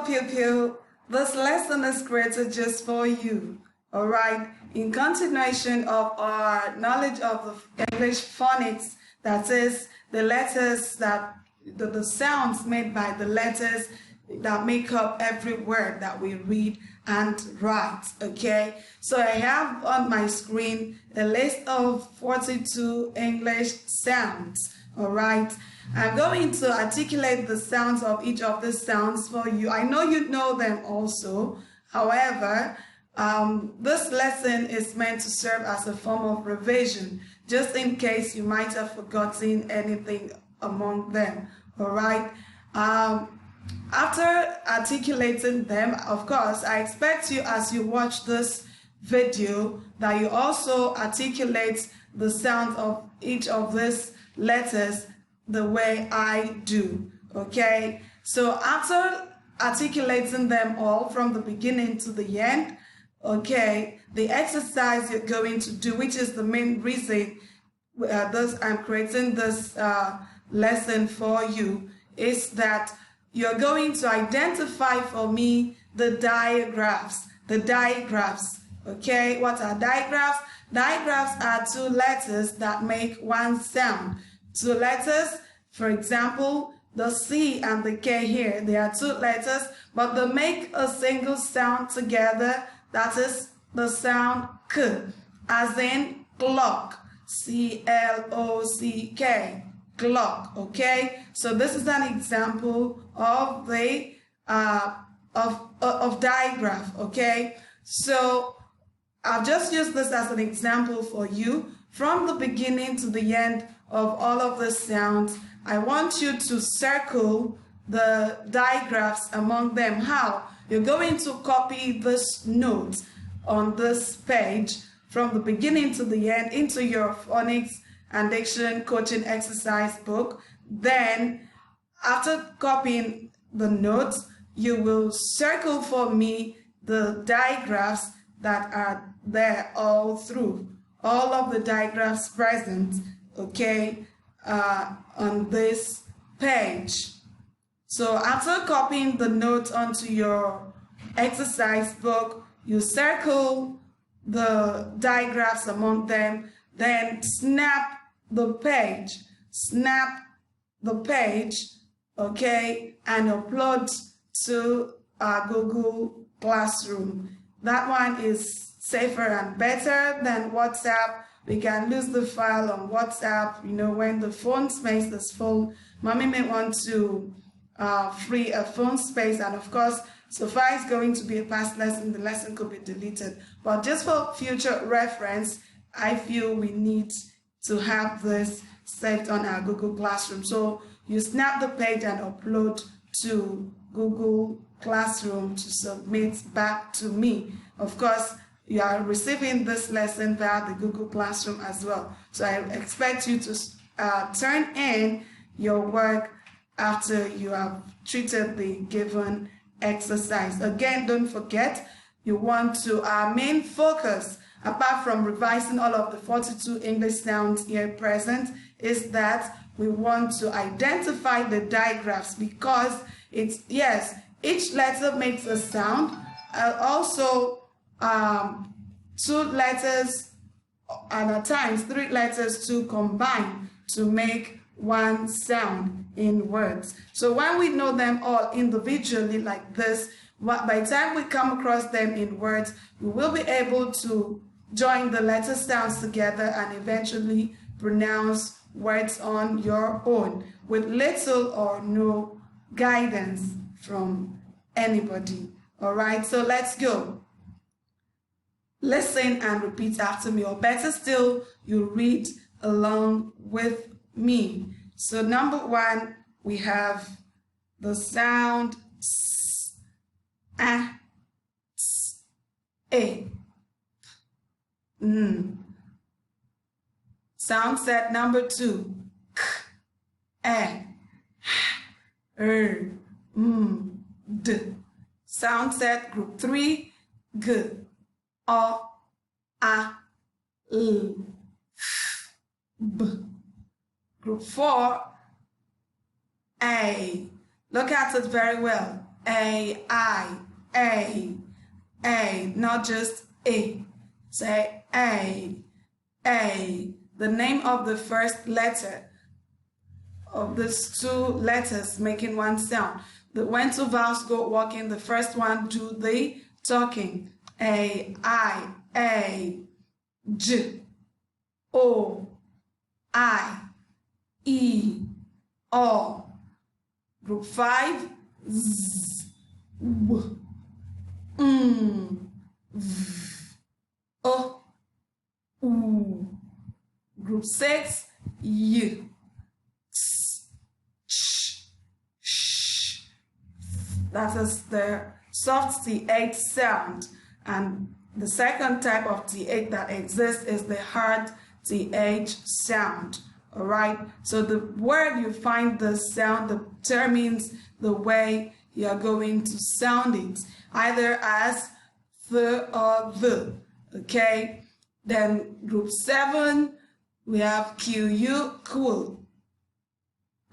so pupil, this lesson is created just for you. Alright, in continuation of our knowledge of the English phonics, that is the letters that the sounds made by the letters that make up every word that we read and write. Okay, so I have on my screen a list of 42 English sounds. All right, I'm going to articulate the sounds of each of the sounds for you. I know you know them also. However, this lesson is meant to serve as a form of revision, just in case you might have forgotten anything among them. All right. After articulating them, of course, I expect you, as you watch this video, that you also articulate the sound of each of these letters the way I do. Okay, so after articulating them all from the beginning to the end, okay, the exercise you're going to do, which is the main reason I'm creating this lesson for you, is that you're going to identify for me the digraphs. The digraphs, okay? What are digraphs? Digraphs are two letters that make one sound. Two letters, for example, the C and the K here, they are two letters, but they make a single sound together. That is the sound K, as in clock, C-L-O-C-K. Clock. Okay, so this is an example of the digraph. Okay, so I've just used this as an example for you. From the beginning to the end of all of the sounds, I want you to circle the digraphs among them. How? You're going to copy this note on this page from the beginning to the end into your phonics and diction coaching exercise book. Then after copying the notes, you will circle for me the digraphs that are there all through, all of the digraphs present, okay, on this page. So after copying the notes onto your exercise book, you circle the digraphs among them, then snap the page, okay, and upload to our Google Classroom. That one is safer and better than WhatsApp. We can lose the file on WhatsApp. You know, when the phone space is full, mommy may want to free a phone space, and of course, so far it's going to be a past lesson, the lesson could be deleted. But just for future reference, I feel we need to have this saved on our Google Classroom. So you snap the page and upload to Google Classroom to submit back to me. Of course, you are receiving this lesson via the Google Classroom as well. So I expect you to turn in your work after you have treated the given exercise. Again, don't forget, you want to, our main focus, apart from revising all of the 42 English sounds here present, is that we want to identify the digraphs, because it's, yes, each letter makes a sound. Also, two letters and at times three letters to combine to make one sound in words. So when we know them all individually like this, by the time we come across them in words, we will be able to join the letter sounds together and eventually pronounce words on your own with little or no guidance from anybody. All right, so let's go. Listen and repeat after me, or better still, you read along with me. So number one, we have the sound s, a, s, a. Sound set number two, k, e, h, d. Sound set group three, g, o, a, l, f, b. Group four, a. Look at it very well. A, not just A. Say A. The name of the first letter of these two letters making one sound. When two vowels go walking, the first one do the talking. A, I, A, J, O, I, E, O. Group 5, Z, W, V, O, U. Group 6, Y, S, Ch, Sh. That is the soft TH sound. And the second type of TH that exists is the hard TH sound. All right. So the word you find the sound determines the way you are going to sound it, either as the or the. Okay. Then group 7, we have QU, cool.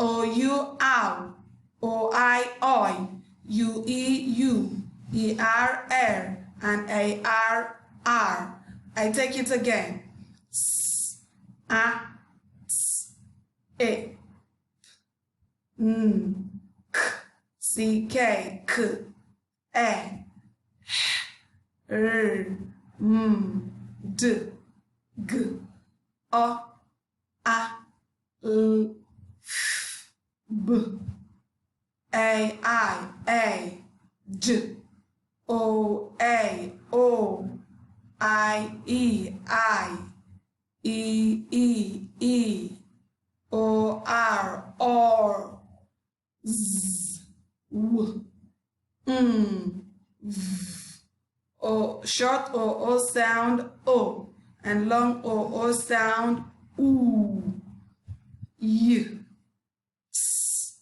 OU, ow. OI, oi. UE, you. ER, air. And AR, R. I take it again. S, A, S, E, N, K, CK, K, E, H, R, M, D, G, O, A, L, F, B, A, I, A, J, O, A, O, I, E, E, O, R, or, Z, W, V, O, short O sound, O, and long O sound, U, Y, S,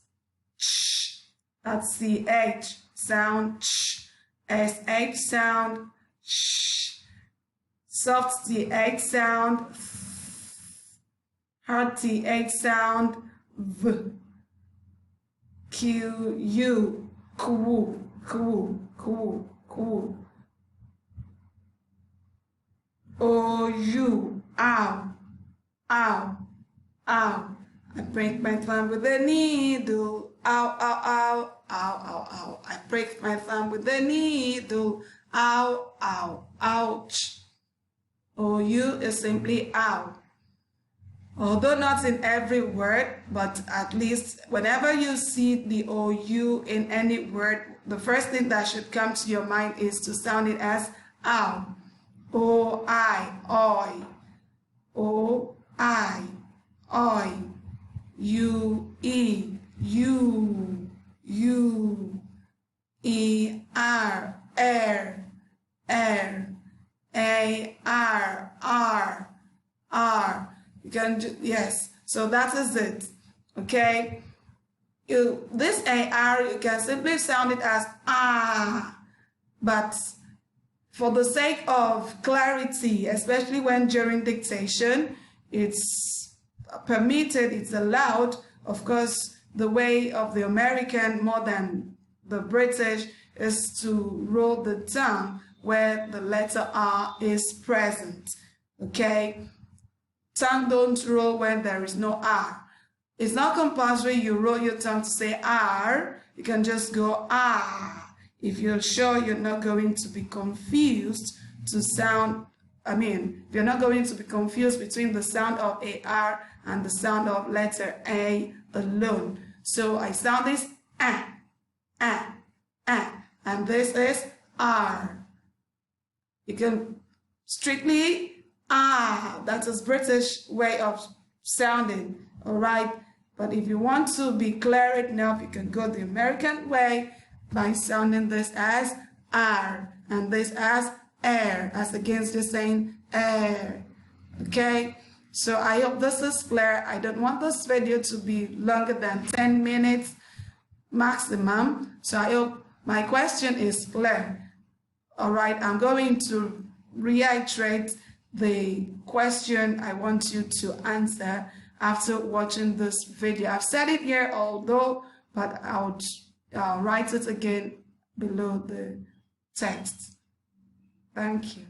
Ch, that's the H sound, Ch. SH sound, sh, soft TH sound, f, hard TH sound, v, Q, U, cool, cool, cool, cool, O, U, ow, ow, ow. I break my thumb with a needle, ow, ow, ow. Ow, ow, ow. I break my thumb with the needle. Ow, ow, ouch. OU is simply ow. Although not in every word, but at least whenever you see the OU in any word, the first thing that should come to your mind is to sound it as ow. O-I, oi. O-I, oi. U-E, you. U, E, R, air, air, A, R, R. You can yes. So that is it. Okay. This AR, you can simply sound it as ah, but for the sake of clarity, especially when during dictation, it's permitted, it's allowed, of course. The way of the American more than the British is to roll the tongue where the letter R is present. Okay? Tongue don't roll when there is no R. It's not compulsory you roll your tongue to say R. You can just go ah. If you're sure you're not going to be confused to sound, if you're not going to be confused between the sound of AR and the sound of letter A alone. So I sound this and this is R. You can strictly that is British way of sounding, all right? But if you want to be clear enough, you can go the American way by sounding this as R and this as air, as against just saying air, okay? So I hope this is clear. I don't want this video to be longer than 10 minutes maximum. So I hope my question is clear. All right, I'm going to reiterate the question I want you to answer after watching this video. I've said it here, but I would write it again below the text. Thank you.